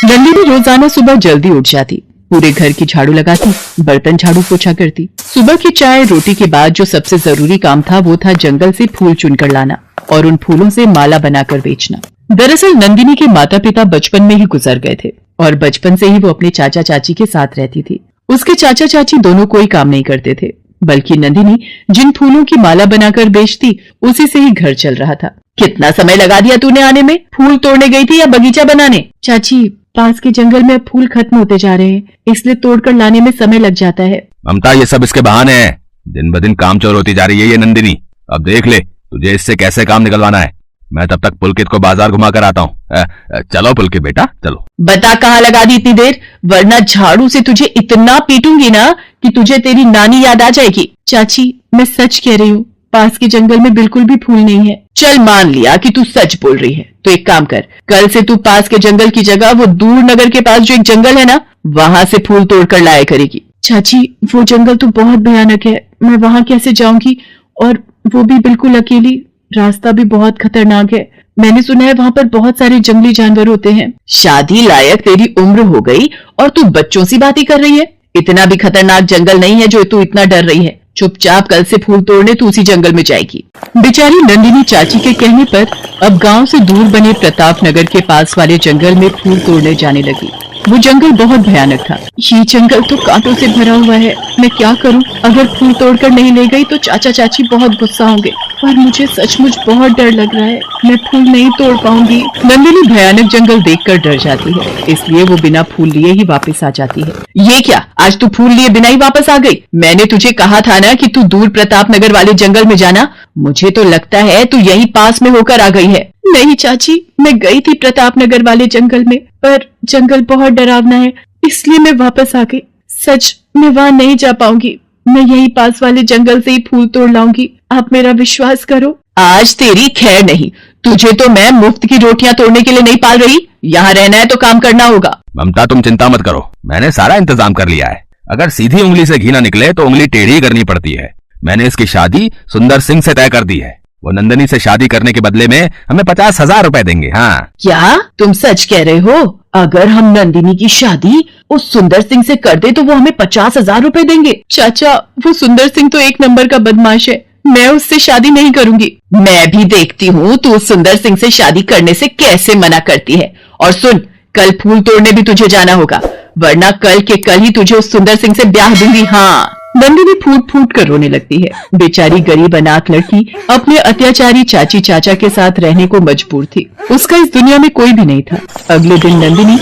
नंदिनी रोजाना सुबह जल्दी उठ जाती, पूरे घर की झाड़ू लगाती, बर्तन झाड़ू पोछा करती। सुबह की चाय रोटी के बाद जो सबसे जरूरी काम था वो था जंगल से फूल चुनकर लाना और उन फूलों से माला बनाकर बेचना। दरअसल नंदिनी के माता पिता बचपन में ही गुजर गए थे और बचपन से ही वो अपने चाचा चाची के साथ रहती थी। उसके चाचा चाची दोनों कोई काम नहीं करते थे, बल्कि नंदिनी जिन फूलों की माला बनाकर बेचती उसी से ही घर चल रहा था। कितना समय लगा दिया तूने आने में? फूल तोड़ने गई थी या बगीचा बनाने? चाची, पास के जंगल में फूल खत्म होते जा रहे हैं, इसलिए तोड़कर लाने में समय लग जाता है। ममता, ये सब इसके बहाने हैं। दिन ब दिन काम चोर होती जा रही है ये नंदिनी। अब देख ले तुझे इससे कैसे काम निकलवाना है। मैं तब तक पुलकित को बाजार घुमा कर आता हूँ। चलो पुलकित बेटा चलो। बता कहाँ लगा दी इतनी देर, वरना झाड़ू से तुझे इतना पीटूंगी ना कि तुझे तेरी नानी याद आ जाएगी। चाची, मैं सच कह रही हूँ, पास के जंगल में बिल्कुल भी फूल नहीं है। चल मान लिया कि तू सच बोल रही है, तो एक काम कर, कल से तू पास के जंगल की जगह वो दूर नगर के पास जो एक जंगल है ना, वहां से फूल तोड़कर लाया करेगी। चाची, वो जंगल तो बहुत भयानक है, मैं वहां कैसे जाऊंगी? और वो भी बिल्कुल अकेली, रास्ता भी बहुत खतरनाक है। मैंने सुना है वहां पर बहुत सारे जंगली जानवर होते हैं। शादी लायक तेरी उम्र हो गई और तू बच्चों सी बातें कर रही है। इतना भी खतरनाक जंगल नहीं है जो तू इतना डर रही है। चुपचाप कल से फूल तोड़ने तू उसी जंगल में जाएगी। बेचारी नंदिनी चाची के कहने पर अब गांव से दूर बने प्रताप नगर के पास वाले जंगल में फूल तोड़ने जाने लगी। वो जंगल बहुत भयानक था। ये जंगल तो कांटों से भरा हुआ है, मैं क्या करूं? अगर फूल तोड़कर नहीं ले गई तो चाचा चाची बहुत गुस्सा होंगे, पर मुझे सचमुच बहुत डर लग रहा है, मैं फूल नहीं तोड़ पाऊंगी। नंदिनी भयानक जंगल देखकर डर जाती है, इसलिए वो बिना फूल लिए ही वापस आ जाती है। ये क्या, आज तू फूल लिए बिना ही वापस आ गई? मैंने तुझे कहा था ना कि तू दूर प्रताप नगर वाले जंगल में जाना। मुझे तो लगता है तू यहीं पास में होकर आ गई है। नहीं चाची, मैं गई थी प्रताप नगर वाले जंगल में, पर जंगल बहुत डरावना है, इसलिए मैं वापस आ गई। सच, मैं वहाँ नहीं जा पाऊंगी, मैं यहीं पास वाले जंगल से ही फूल तोड़ लाऊंगी, आप मेरा विश्वास करो। आज तेरी खैर नहीं, तुझे तो मैं मुफ्त की रोटियां तोड़ने के लिए नहीं पाल रही। यहाँ रहना है तो काम करना होगा। ममता, तुम चिंता मत करो, मैंने सारा इंतजाम कर लिया है। अगर सीधी उंगली से घी ना निकले तो उंगली टेढ़ी करनी पड़ती है। मैंने इसकी शादी सुंदर सिंह से तय कर दी है। वो नंदिनी से शादी करने के बदले में हमें 50,000 रुपए देंगे। हाँ। क्या तुम सच कह रहे हो? अगर हम नंदिनी की शादी उस सुंदर सिंह से कर दे तो वो हमें 50,000 रुपए देंगे? चाचा, वो सुंदर सिंह तो एक नंबर का बदमाश है, मैं उससे शादी नहीं करूंगी। मैं भी देखती हूँ तू उस सुंदर सिंह से शादी करने से कैसे मना करती है। और सुन, कल फूल तोड़ने भी तुझे जाना होगा, वरना कल के कल ही तुझे उस सुंदर सिंह से ब्याह दूंगी। हाँ। नंदिनी फूट फूट कर रोने लगती है। बेचारी गरीब अनाथ लड़की अपने अत्याचारी चाची चाचा के साथ रहने को मजबूर थी। उसका इस दुनिया में कोई भी नहीं था। अगले दिन नंदिनी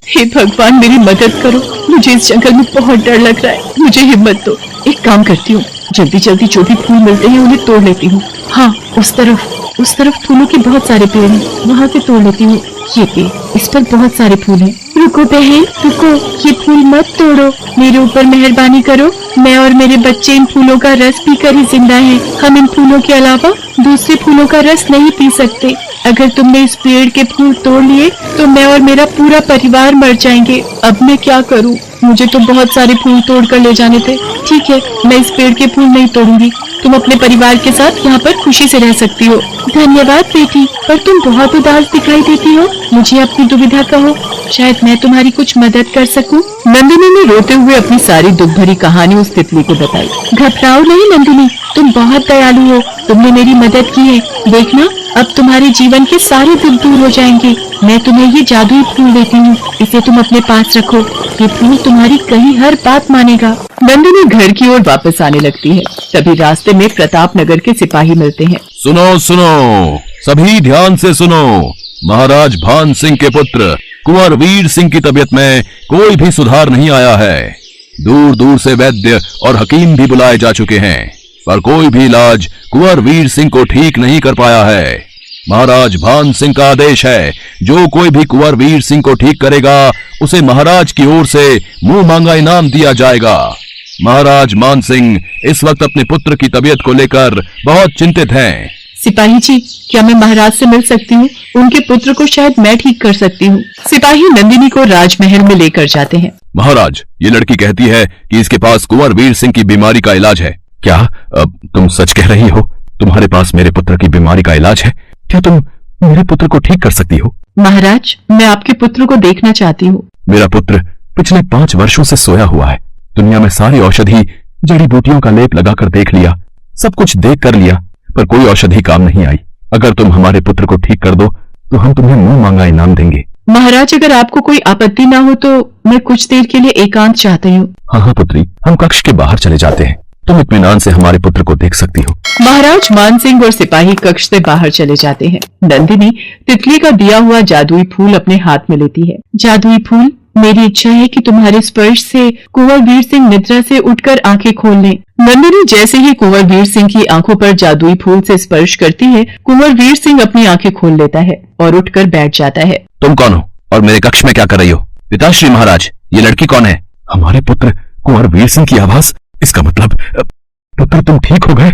हे भगवान मेरी मदद करो, मुझे इस जंगल में बहुत डर लग रहा है, मुझे हिम्मत दो। एक काम करती हूँ, जल्दी जल्दी जो भी फूल मिलते हैं उन्हें तोड़ लेती हूँ। हाँ, उस तरफ फूलों के बहुत सारे पेड़ हैं, वहाँ से तोड़ लेती हूँ। ये पेड़, इस पर बहुत सारे फूल हैं। रुको बहन, रुको, ये फूल मत तोड़ो, मेरे ऊपर मेहरबानी करो। मैं और मेरे बच्चे इन फूलों का रस पीकर ही जिंदा हैं। हम इन फूलों के अलावा दूसरे फूलों का रस नहीं पी सकते। अगर तुमने इस पेड़ के फूल तोड़ लिए तो मैं और मेरा पूरा परिवार मर जाएंगे। अब मैं क्या करूं? मुझे तो बहुत सारे फूल तोड़ कर ले जाने थे। ठीक है, मैं इस पेड़ के फूल नहीं तोड़ूंगी, तुम अपने परिवार के साथ यहाँ पर खुशी से रह सकती हो। धन्यवाद बेटी, पर तुम बहुत उदास दिखाई देती हो, मुझे अपनी दुविधा कहो, शायद मैं तुम्हारी कुछ मदद कर सकूं। नंदिनी ने रोते हुए अपनी सारी दुख भरी कहानी उस तितली को बताई। घबराओ नहीं नंदिनी, तुम बहुत दयालु हो, तुमने मेरी मदद की है। देखना, अब तुम्हारे जीवन के सारे दुख दूर हो जाएंगे। मैं तुम्हें ये जादुई फूल देती हूँ, इसे तुम अपने पास रखो, ये फूल तुम्हारी कही हर बात मानेगा। नंदिनी घर की ओर वापस आने लगती है, तभी रास्ते में प्रताप नगर के सिपाही मिलते हैं। सुनो सुनो, सभी ध्यान से सुनो। महाराज भान सिंह के पुत्र कुंवर वीर सिंह की तबीयत में कोई भी सुधार नहीं आया है। दूर दूर से वैद्य और हकीम भी बुलाए जा चुके हैं, पर कोई भी इलाज कुंवर वीर सिंह को ठीक नहीं कर पाया है। महाराज भान सिंह का आदेश है, जो कोई भी कुंवर वीर सिंह को ठीक करेगा उसे महाराज की ओर से मुंह मांगा इनाम दिया जाएगा। महाराज मान सिंह इस वक्त अपने पुत्र की तबीयत को लेकर बहुत चिंतित हैं। सिपाही जी, क्या मैं महाराज से मिल सकती हूँ? उनके पुत्र को शायद मैं ठीक कर सकती हूँ। सिपाही नंदिनी को राजमहल में लेकर जाते हैं। महाराज, ये लड़की कहती है कि इसके पास कुंवर वीर सिंह की बीमारी का इलाज है। क्या तुम सच कह रही हो? तुम्हारे पास मेरे पुत्र की बीमारी का इलाज है? क्या तुम मेरे पुत्र को ठीक कर सकती हो? महाराज, मैं आपके पुत्र को देखना चाहती हूँ। मेरा पुत्र पिछले 5 वर्षों से सोया हुआ है। दुनिया में सारी औषधि, जड़ी बूटियों का लेप लगाकर देख लिया, सब कुछ देख कर लिया, पर कोई औषधि काम नहीं आई। अगर तुम हमारे पुत्र को ठीक कर दो तो हम तुम्हें मुंह मांगा इनाम देंगे। महाराज, अगर आपको कोई आपत्ति ना हो तो मैं कुछ देर के लिए एकांत चाहती हूँ। हाँ पुत्री, हम कक्ष के बाहर चले जाते हैं। तुम इत्मीनान से हमारे पुत्र को देख सकती हो। महाराज मानसिंह और सिपाही कक्ष से बाहर चले जाते हैं। नंदिनी तितली का दिया हुआ जादुई फूल अपने हाथ में लेती है। जादुई फूल, मेरी इच्छा है कि तुम्हारे स्पर्श से कुंवर वीर सिंह निद्रा से उठकर आंखें खोल लें। नंदिनी जैसे ही कुंवर वीर सिंह की आंखों पर जादुई फूल से स्पर्श करती है, कुंवर वीर सिंह अपनी आंखें खोल लेता है और उठकर बैठ जाता है। तुम कौन हो और मेरे कक्ष में क्या कर रही हो? पिताश्री महाराज, ये लड़की कौन है? हमारे पुत्र कुंवर वीर सिंह की आवाज। इसका मतलब पुत्र तुम ठीक हो गए?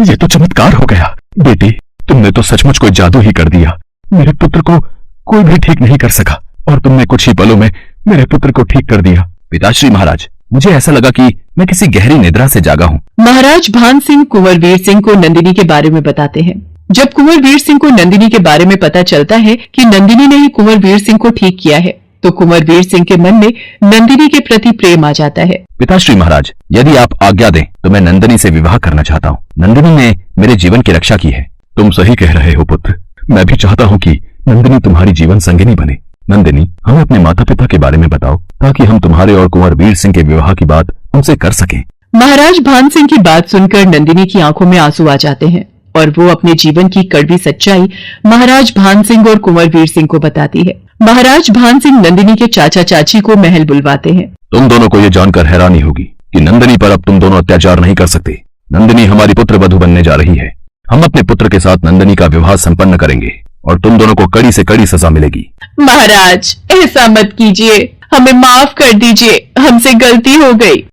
ये तो चमत्कार हो गया। बेटी, तुमने तो सचमुच कोई जादू ही कर दिया। मेरे पुत्र को कोई भी ठीक नहीं कर सका और तुमने कुछ ही पलों में मेरे पुत्र को ठीक कर दिया। पिताश्री महाराज, मुझे ऐसा लगा कि मैं किसी गहरी निद्रा से जागा हूँ। महाराज भान सिंह कुंवर वीर सिंह को नंदिनी के बारे में बताते हैं। जब कुंवर वीर सिंह को नंदिनी के बारे में पता चलता है कि नंदिनी ने ही कुंवर वीर सिंह को ठीक किया है, तो कुंवर वीर सिंह के मन में नंदिनी के प्रति प्रेम आ जाता है। पिताश्री महाराज, यदि आप आज्ञा दें तो मैं नंदिनी से विवाह करना चाहता हूँ। नंदिनी ने मेरे जीवन की रक्षा की है। तुम सही कह रहे हो पुत्र, मैं भी चाहता हूँ कि नंदिनी तुम्हारी जीवन संगिनी बने। नंदिनी, हमें अपने माता पिता के बारे में बताओ ताकि हम तुम्हारे और कुंवर वीर सिंह के विवाह की बात उनसे कर सकें। महाराज भान सिंह की बात सुनकर नंदिनी की आंखों में आंसू आ जाते हैं और वो अपने जीवन की कड़वी सच्चाई महाराज भान सिंह और कुंवर वीर सिंह को बताती है। महाराज भान सिंह नंदिनी के चाचा चाची को महल बुलवाते हैं। तुम दोनों को यह जानकर हैरानी होगी कि नंदिनी पर अब तुम दोनों अत्याचार नहीं कर सकते। नंदिनी हमारी पुत्र वधू बनने जा रही है। हम अपने पुत्र के साथ नंदिनी का विवाह संपन्न करेंगे और तुम दोनों को कड़ी से कड़ी सजा मिलेगी। महाराज, ऐसा मत कीजिए, हमें माफ कर दीजिए, हमसे गलती हो गई।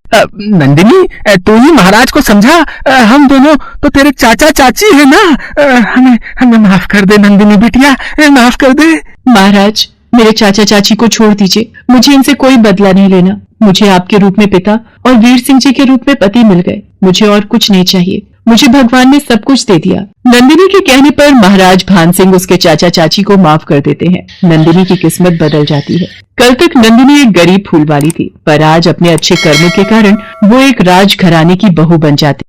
नंदिनी, तू ही महाराज को समझा। हम दोनों तो तेरे चाचा चाची है ना। हमें माफ कर दे नंदिनी बिटिया, माफ कर दे। महाराज, मेरे चाचा चाची को छोड़ दीजिए। मुझे इनसे कोई बदला नहीं लेना। मुझे आपके रूप में पिता और वीर सिंह जी के रूप में पति मिल गए। मुझे और कुछ नहीं चाहिए। मुझे भगवान ने सब कुछ दे दिया। नंदिनी के कहने पर महाराज भान सिंह उसके चाचा चाची को माफ कर देते हैं। नंदिनी की किस्मत बदल जाती है। कल तक नंदिनी एक गरीब फूल वाली थी, पर आज अपने अच्छे कर्मों के कारण वो एक राजघराने की बहू बन जाती।